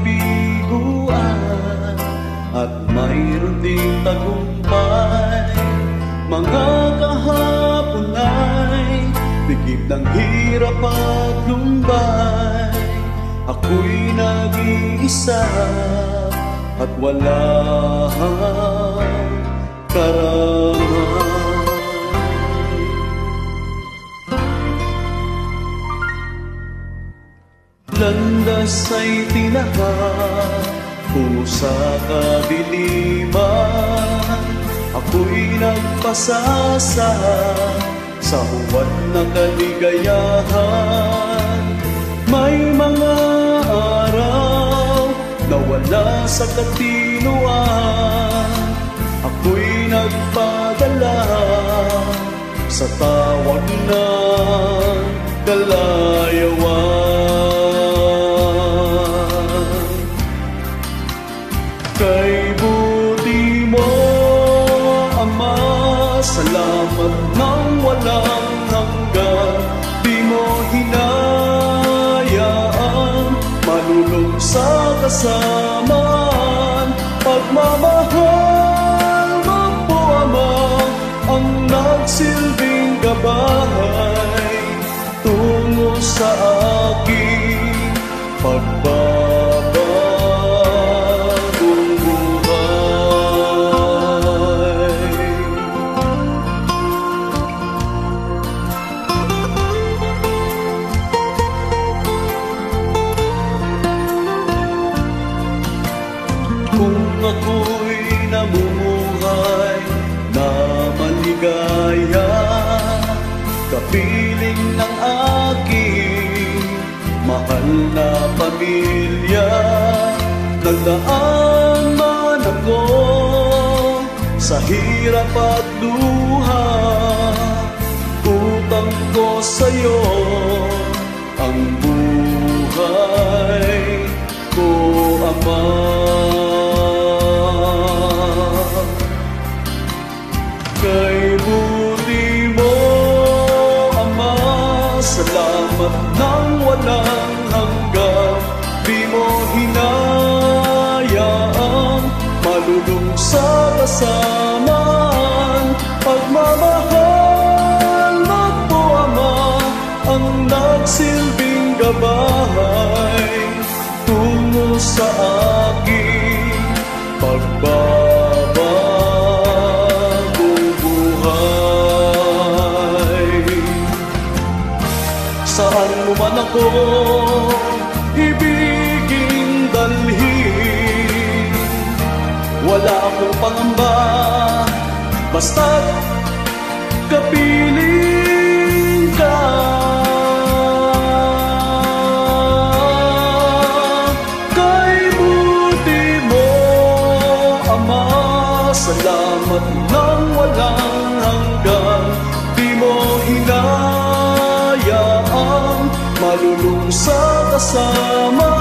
biguan at mayroon ding tagumpay. Mga kahapon ay bigib ng hirap at lumbay. Ako'y nag-iisa at walang karamay. Landas ay tinaha tungo sa kadiliman. Ako'y nagpasasa sa huwad na kaligayahan. May mga araw na wala sa katinuan. Ako'y nagpadala sa tawag ng kalayawan. Kay buti mo, Ama, salamat ng walang hanggan. Di mo hinayaan malulog sa kasamaan. Pagmamahal mo po, Ama, ang nagsilbing gabay tungo sa aking pagbabagong buhay. Kung ako'y namumuhay na maligaya, kapiling ng aking mahal na pamilya. Nagdaan man ako sa hirap at luha, utang ko sa'yo ang buhay ko, Ama. Kay buti mo, Ama, salamat ng walang hanggan. Di mo hinayaan malulong sa kasamaan. Pagmamahal mo po, Ama, ang nagsilbing gabay tungo sa aking pagbabagong buhay. Saan mo man ako ibiging dalhin, wala akong pangamba, basta't kapiling ka. Kay buti mo, Ama, salamat ng walang hanggan. Di mo hinayaan malulong sa kasama.